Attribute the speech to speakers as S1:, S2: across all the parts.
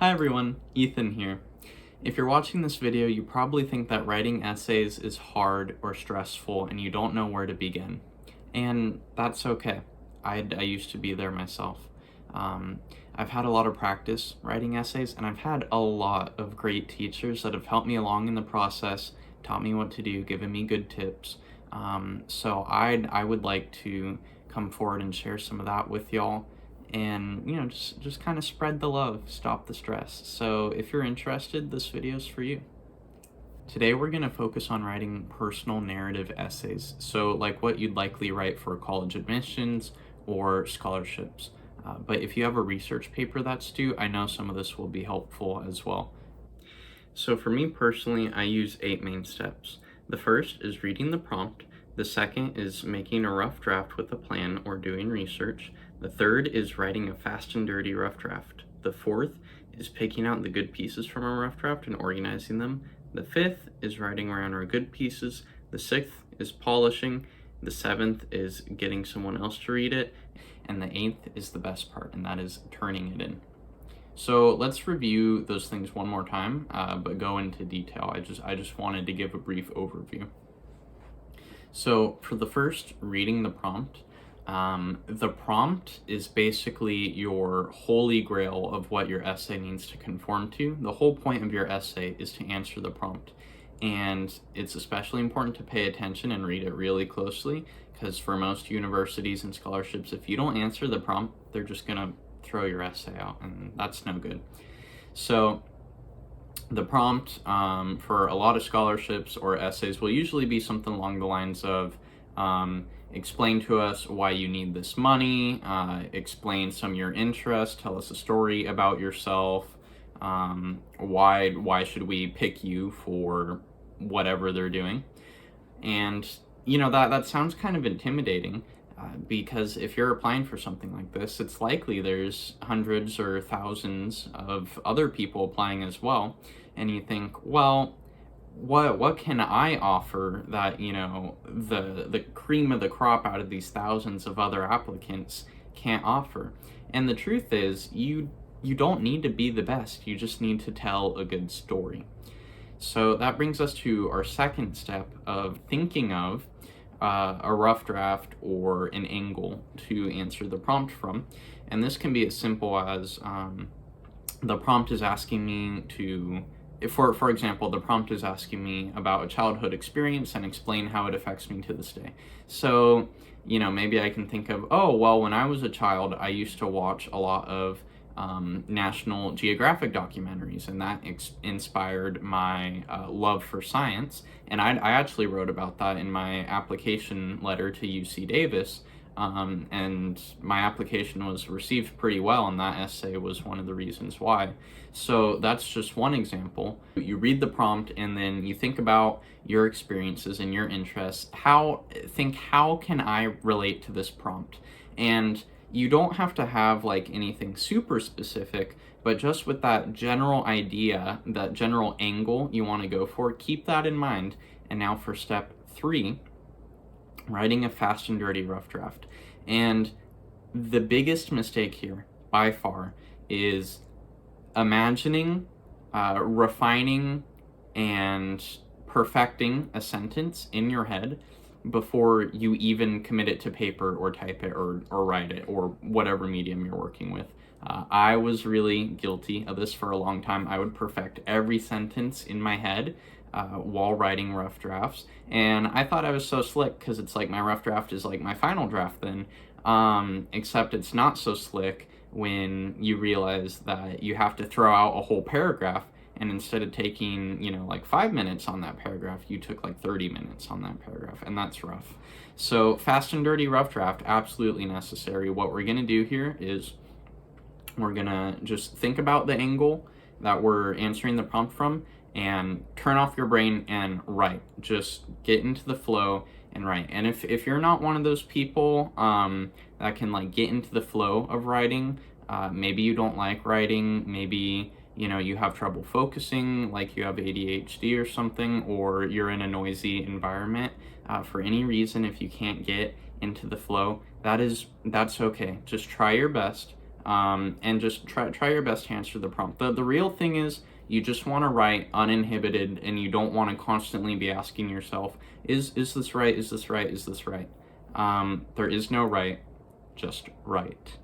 S1: Hi everyone, Ethan here. If you're watching this video, you probably think that writing essays is hard or stressful and you don't know where to begin. And that's okay. I used to be there myself. I've had a lot of practice writing essays, and I've had a lot of great teachers that have helped me along in the process, taught me what to do, given me good tips. So I would like to come forward and share some of that with y'all, and just kind of spread the love, stop the stress. So if you're interested, this video is for you. Today we're going to focus on writing personal narrative essays, so like what you'd likely write for college admissions or scholarships. But if you have a research paper that's due, I know some of this will be helpful as well. So for me personally, I use 8 main steps. The first is reading the prompt. The second is making a rough draft with a plan or doing research. The third is writing a fast and dirty rough draft. The fourth is picking out the good pieces from a rough draft and organizing them. The fifth is writing around our good pieces. The sixth is polishing. The seventh is getting someone else to read it. And the eighth is the best part, and that is turning it in. So let's review those things one more time, but go into detail. I just wanted to give a brief overview. So for the first, reading the prompt is basically your holy grail of what your essay needs to conform to. The whole point of your essay is to answer the prompt. And it's especially important to pay attention and read it really closely, because for most universities and scholarships, if you don't answer the prompt, they're just gonna throw your essay out, and that's no good. So the prompt for a lot of scholarships or essays will usually be something along the lines of explain to us why you need this money, explain some of your interests, tell us a story about yourself, why should we pick you for whatever they're doing. And that sounds kind of intimidating, because if you're applying for something like this, it's likely there's hundreds or thousands of other people applying as well, and you think, well, what can I offer that the cream of the crop out of these thousands of other applicants can't offer? And the truth is, you don't need to be the best, you just need to tell a good story. So that brings us to our second step of thinking of a rough draft or an angle to answer the prompt from. And this can be as simple as the prompt is asking me to, for example, the prompt is asking me about a childhood experience and explain how it affects me to this day. So, maybe I can think of, oh, well, when I was a child, I used to watch a lot of National Geographic documentaries, and that inspired my love for science. And I actually wrote about that in my application letter to UC Davis, and my application was received pretty well, and that essay was one of the reasons why. So that's just one example. You read the prompt, and then you think about your experiences and your interests. How can I relate to this prompt? And you don't have to have like anything super specific, but just with that general idea, that general angle you want to go for, keep that in mind. And now for step 3, writing a fast and dirty rough draft. And the biggest mistake here, by far, is imagining, refining, and perfecting a sentence in your head before you even commit it to paper or type it or write it or whatever medium you're working with. I was really guilty of this for a long time. I would perfect every sentence in my head while writing rough drafts, and I thought I was so slick because it's like my rough draft is like my final draft then, except it's not so slick when you realize that you have to throw out a whole paragraph. And instead of taking, like 5 minutes on that paragraph, you took like 30 minutes on that paragraph, and that's rough. So fast and dirty rough draft, absolutely necessary. What we're gonna do here is we're gonna just think about the angle that we're answering the prompt from, and turn off your brain and write. Just get into the flow and write. And if you're not one of those people that can like get into the flow of writing, maybe you don't like writing, maybe you have trouble focusing, like you have ADHD or something, or you're in a noisy environment, for any reason, if you can't get into the flow, that's okay. Just try your best. and just try your best to answer the prompt. The real thing is you just want to write uninhibited, and you don't want to constantly be asking yourself, is this right? Is this right? Is this right? There is no right, just right.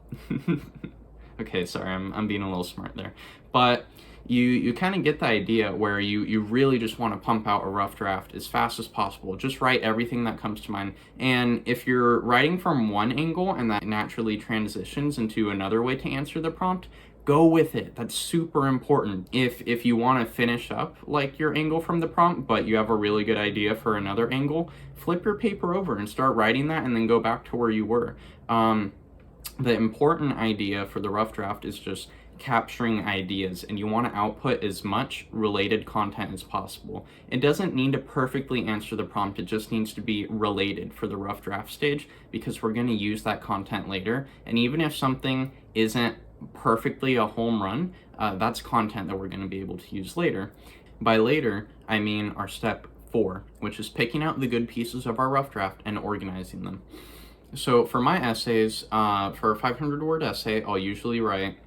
S1: Okay, sorry, I'm being a little smart there. But you kind of get the idea where you really just want to pump out a rough draft as fast as possible. Just write everything that comes to mind. And if you're writing from one angle and that naturally transitions into another way to answer the prompt, go with it. That's super important. If you want to finish up like your angle from the prompt, but you have a really good idea for another angle, flip your paper over and start writing that, and then go back to where you were. The important idea for the rough draft is just capturing ideas, and you want to output as much related content as possible. It doesn't need to perfectly answer the prompt, it just needs to be related for the rough draft stage, because we're going to use that content later. And even if something isn't perfectly a home run, that's content that we're going to be able to use later. By later, I mean our step 4, which is picking out the good pieces of our rough draft and organizing them. So for my essays, for a 500-word essay, I'll usually write,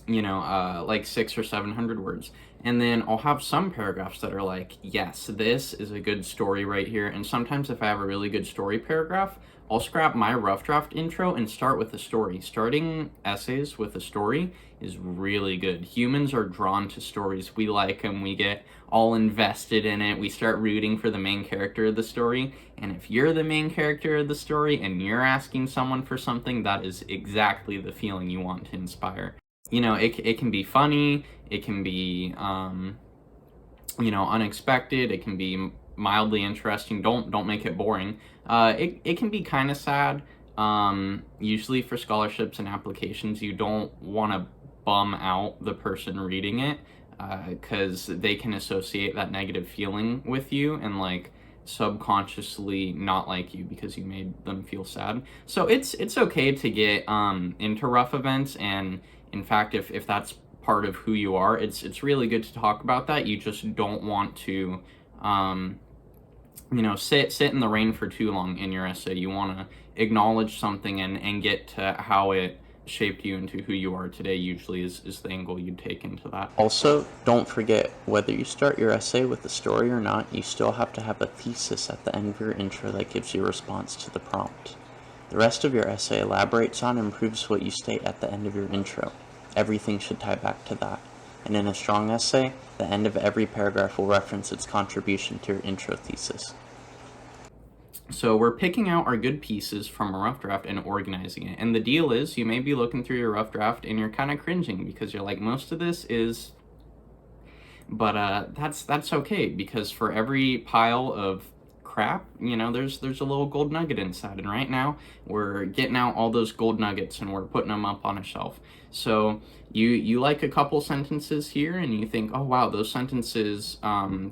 S1: like 600 or 700 words. And then I'll have some paragraphs that are like, yes, this is a good story right here. And sometimes if I have a really good story paragraph, I'll scrap my rough draft intro and start with a story. Starting essays with a story is really good. Humans are drawn to stories. We like them. We get all invested in it. We start rooting for the main character of the story. And if you're the main character of the story and you're asking someone for something, that is exactly the feeling you want to inspire. It can be funny, it can be, unexpected, it can be mildly interesting. Don't make it boring. It can be kind of sad. Usually for scholarships and applications, you don't want to bum out the person reading it, because they can associate that negative feeling with you and like subconsciously not like you because you made them feel sad. So it's okay to get into rough events, and in fact, if that's part of who you are, it's really good to talk about that. You just don't want to sit in the rain for too long in your essay. You want to acknowledge something and get to how it shaped you into who you are today, usually is the angle you'd take into that.
S2: Also, don't forget, whether you start your essay with a story or not, you still have to have a thesis at the end of your intro that gives you a response to the prompt. The rest of your essay elaborates on and improves what you state at the end of your intro. Everything should tie back to that. And in a strong essay, the end of every paragraph will reference its contribution to your intro thesis.
S1: So we're picking out our good pieces from a rough draft and organizing it. And the deal is, you may be looking through your rough draft and you're kind of cringing because you're like, most of this is... But that's okay, because for every pile of crap, there's a little gold nugget inside. And right now, we're getting out all those gold nuggets and we're putting them up on a shelf. So you like a couple sentences here and you think, oh wow, those sentences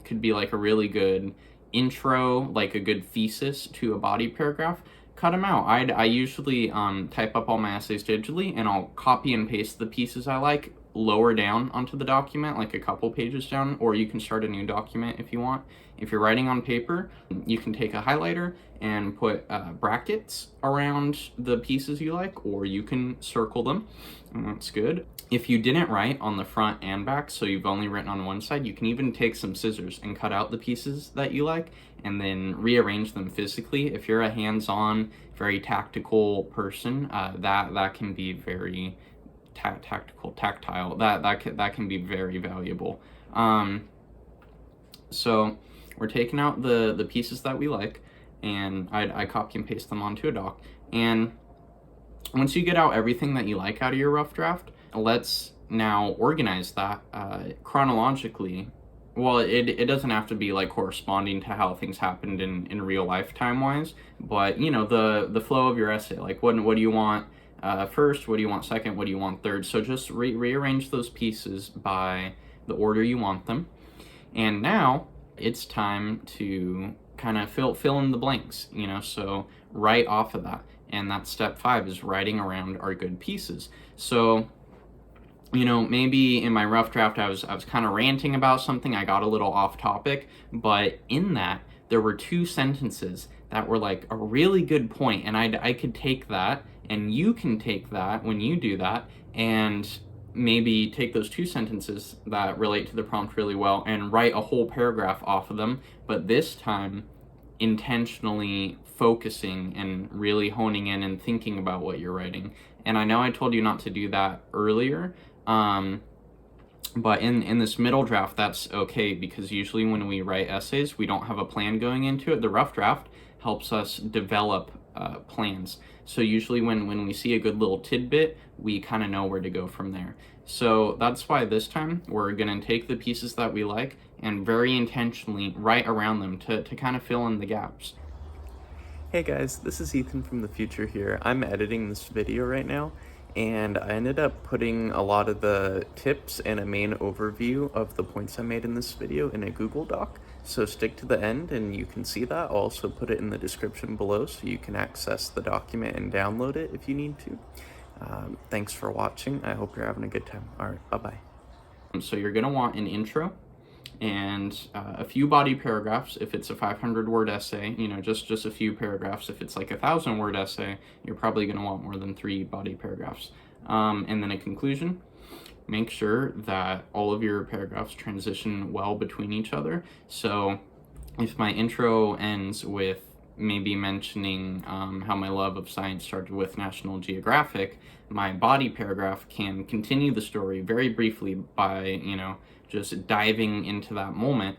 S1: could be like a really good intro, like a good thesis to a body paragraph. Cut them out. I usually type up all my essays digitally, and I'll copy and paste the pieces I like lower down onto the document, like a couple pages down, or you can start a new document if you want. If you're writing on paper, you can take a highlighter and put brackets around the pieces you like, or you can circle them, and that's good. If you didn't write on the front and back, so you've only written on one side, you can even take some scissors and cut out the pieces that you like and then rearrange them physically. If you're a hands-on, very tactical person, that can be very tactile. That can be very valuable. So we're taking out the pieces that we like, and I copy and paste them onto a doc. And once you get out everything that you like out of your rough draft, let's now organize that chronologically. Well, it doesn't have to be like corresponding to how things happened in real life time-wise, but the flow of your essay, like what do you want first, what do you want second, what do you want third. So just rearrange those pieces by the order you want them. And now it's time to kind of fill in the blanks, so write off of that. And that's step 5, is writing around our good pieces. So maybe in my rough draft I was kind of ranting about something, I got a little off topic, but in that there were 2 sentences that were like a really good point, and I could take that, and you can take that when you do that, and maybe take those 2 sentences that relate to the prompt really well and write a whole paragraph off of them, but this time intentionally focusing and really honing in and thinking about what you're writing. And I know I told you not to do that earlier, but in this middle draft, that's okay, because usually when we write essays, we don't have a plan going into it. The rough draft helps us develop plans. So usually when we see a good little tidbit, we kind of know where to go from there. So that's why this time we're going to take the pieces that we like and very intentionally write around them to kind of fill in the gaps.
S2: Hey guys, this is Ethan from the future here. I'm editing this video right now, and I ended up putting a lot of the tips and a main overview of the points I made in this video in a Google Doc. So stick to the end and you can see that. I'll also put it in the description below so you can access the document and download it if you need to. Thanks for watching. I hope you're having a good time. All right, bye-bye.
S1: So you're going to want an intro and a few body paragraphs if it's a 500-word essay, just a few paragraphs. If it's like a 1,000-word essay, you're probably going to want more than 3 body paragraphs. And then a conclusion. Make sure that all of your paragraphs transition well between each other. So if my intro ends with maybe mentioning how my love of science started with National Geographic, my body paragraph can continue the story very briefly by, just diving into that moment,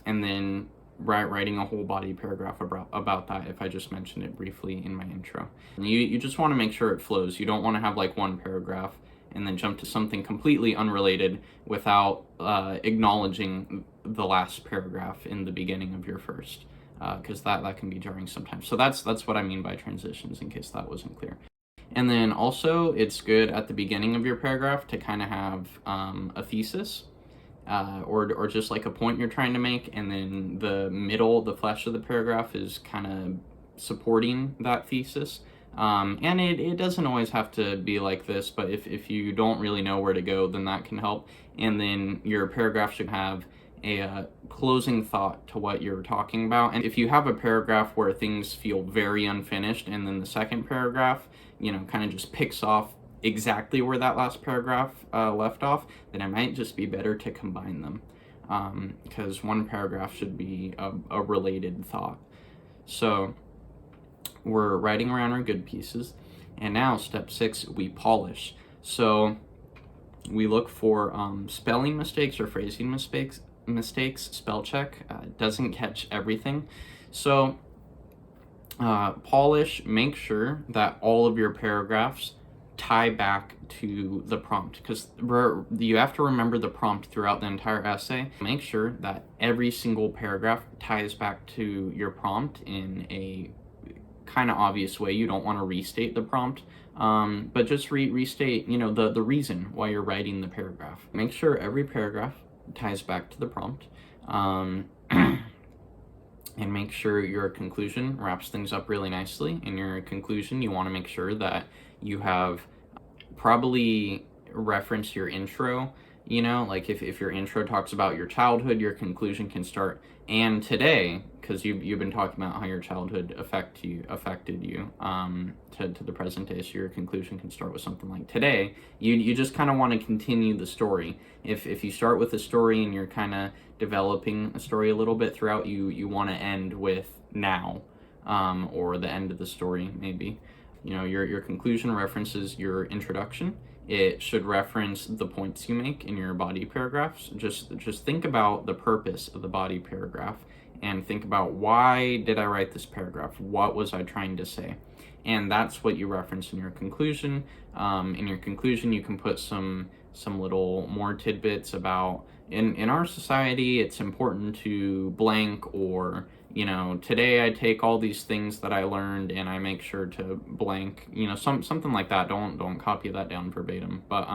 S1: and then writing a whole body paragraph about that if I just mentioned it briefly in my intro. And you just want to make sure it flows. You don't want to have like one paragraph and then jump to something completely unrelated without acknowledging the last paragraph in the beginning of your first, because that can be jarring sometimes. So that's what I mean by transitions, in case that wasn't clear. And then also, it's good at the beginning of your paragraph to kind of have a thesis, or just like a point you're trying to make, and then the middle, the flesh of the paragraph, is kind of supporting that thesis. And it doesn't always have to be like this, but if you don't really know where to go, then that can help. And then your paragraph should have a closing thought to what you're talking about. And if you have a paragraph where things feel very unfinished, and then the second paragraph, kind of just picks off exactly where that last paragraph left off, then it might just be better to combine them, because one paragraph should be a related thought. So we're writing around our good pieces, and now step 6, we polish. So we look for spelling mistakes or phrasing mistakes. Spell check doesn't catch everything. So polish, make sure that all of your paragraphs tie back to the prompt, because you have to remember the prompt throughout the entire essay. Make sure that every single paragraph ties back to your prompt in a kind of obvious way. You don't want to restate the prompt, but just restate, the reason why you're writing the paragraph. Make sure every paragraph ties back to the prompt, and make sure your conclusion wraps things up really nicely. In your conclusion, you want to make sure that you have probably reference your intro. Like if your intro talks about your childhood, your conclusion can start "and today," because you've been talking about how your childhood affected you to the present day. So your conclusion can start with something like "today." You just kind of want to continue the story. If you start with a story and you're kind of developing a story a little bit throughout, you want to end with "now," or the end of the story maybe. Your conclusion references your introduction. It should reference the points you make in your body paragraphs. Just think about the purpose of the body paragraph, and think about, why did I write this paragraph? What was I trying to say? And that's what you reference in your conclusion. In your conclusion, you can put some little more tidbits about, in our society, it's important to blank, or today I take all these things that I learned and I make sure to blank, something like that. Don't copy that down verbatim, but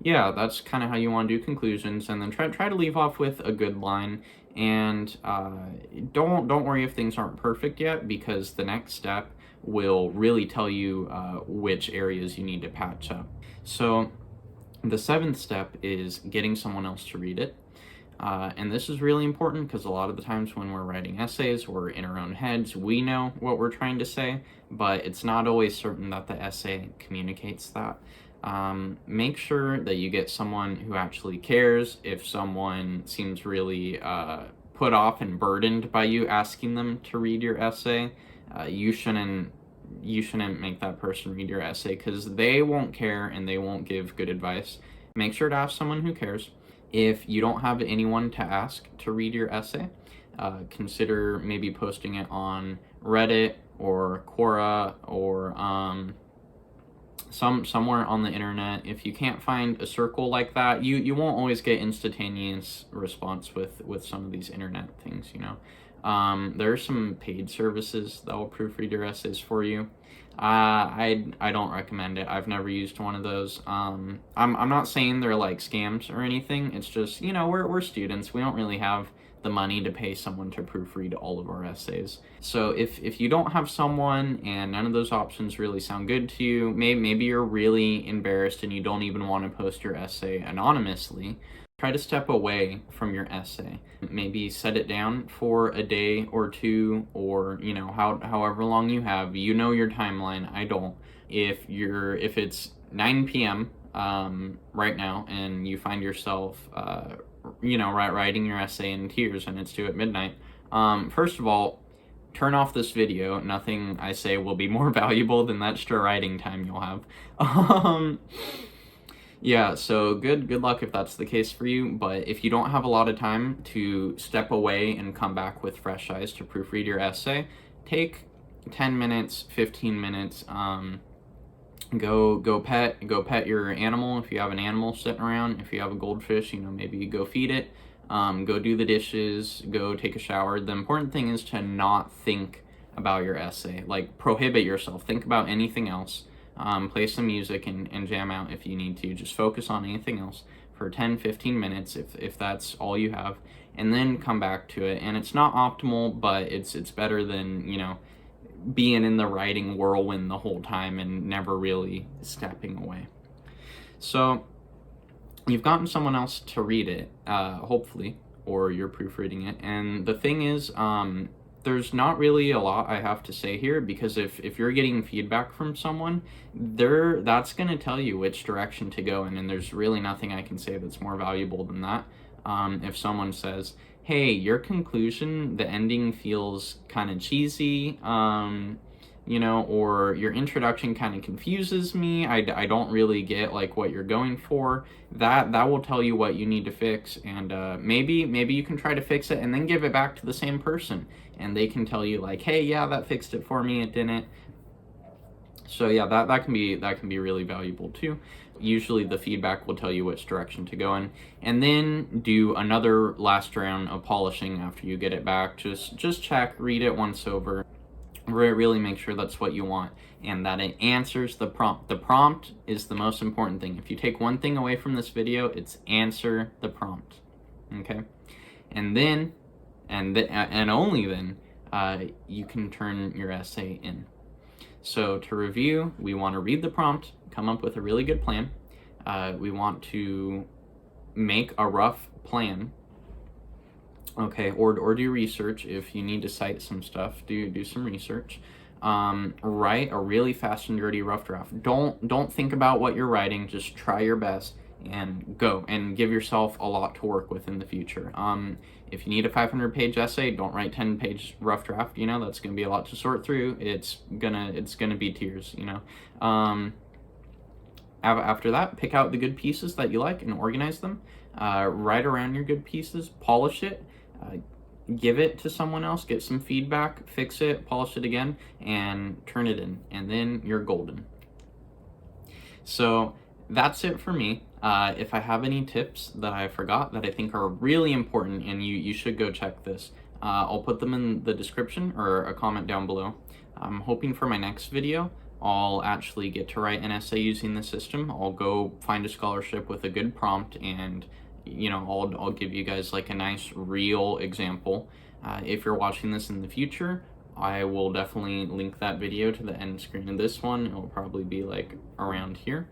S1: yeah, that's kind of how you want to do conclusions. And then try to leave off with a good line. And don't worry if things aren't perfect yet, because the next step will really tell you which areas you need to patch up. So the 7th step is getting someone else to read it. And this is really important because a lot of the times when we're writing essays, we're in our own heads, we know what we're trying to say, but it's not always certain that the essay communicates that. Make sure that you get someone who actually cares. If someone seems really put off and burdened by you asking them to read your essay, you shouldn't make that person read your essay, because they won't care and they won't give good advice. Make sure to ask someone who cares. If you don't have anyone to ask to read your essay, consider maybe posting it on Reddit or Quora or somewhere on the internet. If you can't find a circle like that, you won't always get instantaneous response with some of these internet things, you know. There are some paid services that will proofread your essays for you. I don't recommend it. I've never used one of those. I'm not saying they're like scams or anything. It's just, you know, we're students. We don't really have the money to pay someone to proofread all of our essays. So if you don't have someone and none of those options really sound good to you, maybe you're really embarrassed and you don't even want to post your essay anonymously, try to step away from your essay. Maybe set it down for a day or two, or, you know, however long you have. You know your timeline. I don't. If it's 9 p.m. Right now, and you find yourself you know, writing your essay in tears and it's due at midnight, first of all, turn off this video. Nothing I say will be more valuable than that extra writing time you'll have. Yeah, so good luck if that's the case for you. But if you don't have a lot of time to step away and come back with fresh eyes to proofread your essay, take 10 minutes, 15 minutes. Go pet your animal if you have an animal sitting around. If you have a goldfish, you know, maybe go feed it. Go do the dishes, go take a shower. The important thing is to not think about your essay. Like, prohibit yourself. Think about anything else. Play some music and jam out if you need to. Just focus on anything else for 10-15 minutes if that's all you have, and then come back to it. And it's not optimal, but it's better than, you know, being in the writing whirlwind the whole time and never really stepping away. So you've gotten someone else to read it, hopefully, or you're proofreading it. And the thing is, there's not really a lot I have to say here, because if you're getting feedback from someone, that's going to tell you which direction to go in, and there's really nothing I can say that's more valuable than that. If someone says, hey, your conclusion, the ending feels kind of cheesy, you know, or your introduction kind of confuses me, I don't really get like what you're going for, that will tell you what you need to fix. And maybe you can try to fix it and then give it back to the same person, and they can tell you like, hey, yeah, that fixed it for me, it didn't. So yeah, that can be really valuable too. Usually the feedback will tell you which direction to go in, and then do another last round of polishing after you get it back. Just check, read it once over, really make sure that's what you want and that it answers the prompt. The prompt is the most important thing. If you take one thing away from this video, it's answer the prompt. Okay? And then and only then you can turn your essay in. So to review, we want to read the prompt, come up with a really good plan. We want to make a rough plan, okay, or do research. If you need to cite some stuff, do some research. Write a really fast and dirty rough draft. Don't think about what you're writing, just try your best and go, and give yourself a lot to work with in the future. If you need a 500-page essay, don't write 10-page rough draft. You know, that's going to be a lot to sort through. It's gonna be tears, you know. After that, pick out the good pieces that you like and organize them. Write around your good pieces, polish it, give it to someone else, get some feedback, fix it, polish it again, and turn it in, and then you're golden. So that's it for me. If I have any tips that I forgot that I think are really important and you should go check this, I'll put them in the description or a comment down below. I'm hoping for my next video I'll actually get to write an essay using the system. I'll go find a scholarship with a good prompt, and you know, I'll give you guys like a nice real example. If you're watching this in the future, I will definitely link that video to the end screen of this one. It will probably be like around here.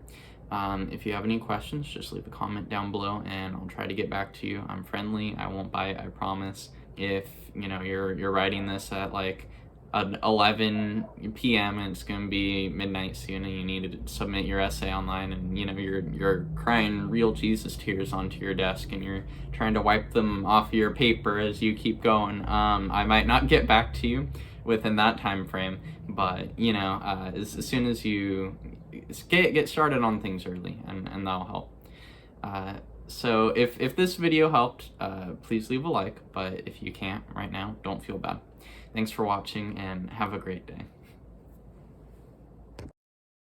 S1: If you have any questions, just leave a comment down below and I'll try to get back to you. I'm friendly, I won't bite, I promise. If you're writing this at like 11 p.m. and it's gonna be midnight soon and you need to submit your essay online, and you're crying real Jesus tears onto your desk and you're trying to wipe them off your paper as you keep going, I might not get back to you within that time frame, but as soon as you get started on things early, and that'll help. So if this video helped, please leave a like, but if you can't right now, don't feel bad. Thanks for watching and have a great day.